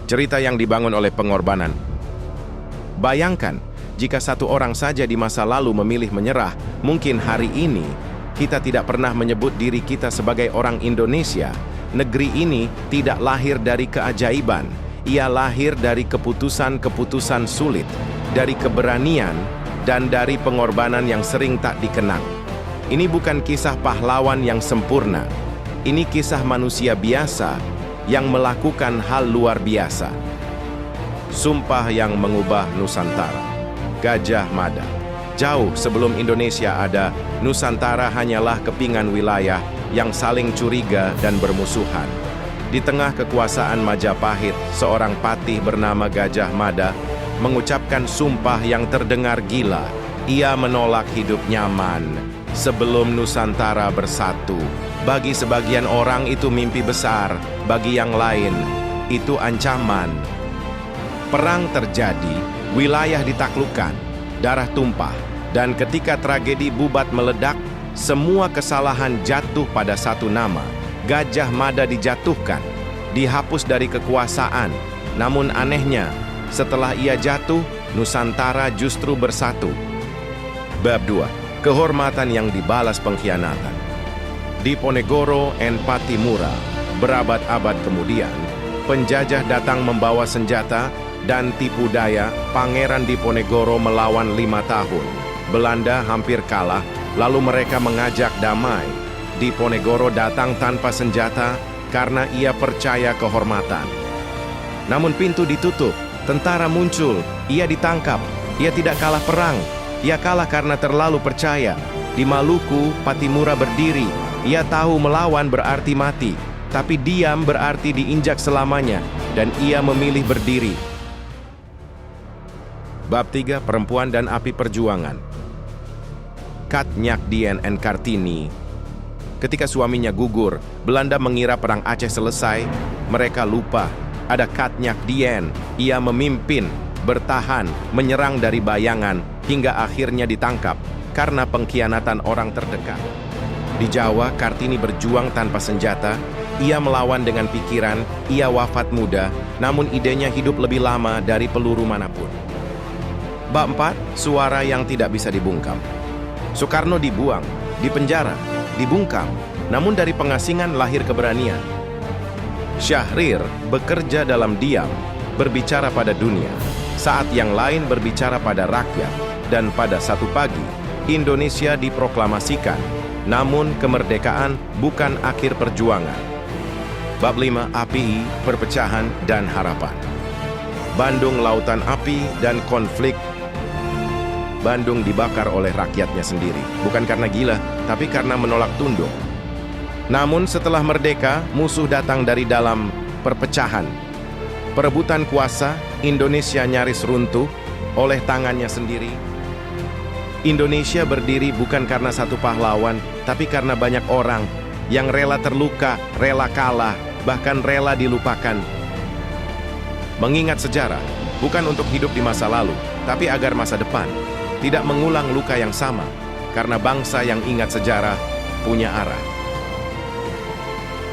cerita yang dibangun oleh pengorbanan. Bayangkan, jika satu orang saja di masa lalu memilih menyerah, mungkin hari ini kita tidak pernah menyebut diri kita sebagai orang Indonesia. Negeri ini tidak lahir dari keajaiban, ia lahir dari keputusan-keputusan sulit, dari keberanian, dan dari pengorbanan yang sering tak dikenang. Ini bukan kisah pahlawan yang sempurna, ini kisah manusia biasa yang melakukan hal luar biasa. Sumpah yang mengubah Nusantara. Gajah Mada. Jauh sebelum Indonesia ada, Nusantara hanyalah kepingan wilayah yang saling curiga dan bermusuhan. Di tengah kekuasaan Majapahit, seorang patih bernama Gajah Mada mengucapkan sumpah yang terdengar gila. Ia menolak hidup nyaman sebelum Nusantara bersatu. Bagi sebagian orang itu mimpi besar, bagi yang lain itu ancaman. Perang terjadi, wilayah ditaklukkan, darah tumpah, dan ketika tragedi Bubat meledak, semua kesalahan jatuh pada satu nama. Gajah Mada dijatuhkan, dihapus dari kekuasaan. Namun anehnya, setelah ia jatuh, Nusantara justru bersatu. Bab 2. Kehormatan yang dibalas pengkhianatan. Diponegoro and Pattimura, berabad-abad kemudian, penjajah datang membawa senjata dan tipu daya. Pangeran Diponegoro melawan 5 tahun. Belanda hampir kalah, lalu mereka mengajak damai. Diponegoro datang tanpa senjata karena ia percaya kehormatan. Namun pintu ditutup, tentara muncul, ia ditangkap. Ia tidak kalah perang, ia kalah karena terlalu percaya. Di Maluku, Pattimura berdiri. Ia tahu melawan berarti mati, tapi diam berarti diinjak selamanya, dan ia memilih berdiri. Bab 3. Perempuan dan api perjuangan. Kat Nyak Dien and Kartini. Ketika suaminya gugur, Belanda mengira perang Aceh selesai. Mereka lupa, ada Kat Nyak Dien. Ia memimpin, bertahan, menyerang dari bayangan, hingga akhirnya ditangkap karena pengkhianatan orang terdekat. Di Jawa, Kartini berjuang tanpa senjata. Ia melawan dengan pikiran. Ia wafat muda, namun idenya hidup lebih lama dari peluru manapun. Bab 4. Suara yang tidak bisa dibungkam. Soekarno dibuang, dipenjara, dibungkam, namun dari pengasingan lahir keberanian. Syahrir bekerja dalam diam, berbicara pada dunia, saat yang lain berbicara pada rakyat, dan pada satu pagi, Indonesia diproklamasikan. Namun kemerdekaan bukan akhir perjuangan. Bab 5. Api, perpecahan, dan harapan. Bandung lautan api dan konflik. Bandung dibakar oleh rakyatnya sendiri, bukan karena gila, tapi karena menolak tunduk. Namun setelah merdeka, musuh datang dari dalam perpecahan. Perebutan kuasa, Indonesia nyaris runtuh oleh tangannya sendiri. Indonesia berdiri bukan karena satu pahlawan, tapi karena banyak orang yang rela terluka, rela kalah, bahkan rela dilupakan. Mengingat sejarah, bukan untuk hidup di masa lalu, tapi agar masa depan tidak mengulang luka yang sama, karena bangsa yang ingat sejarah punya arah.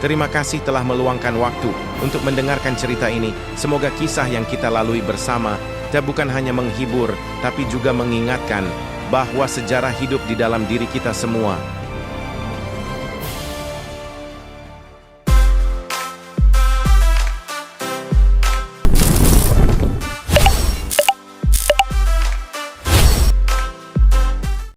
Terima kasih telah meluangkan waktu untuk mendengarkan cerita ini. Semoga kisah yang kita lalui bersama bukan hanya menghibur, tapi juga mengingatkan bahwa sejarah hidup di dalam diri kita semua.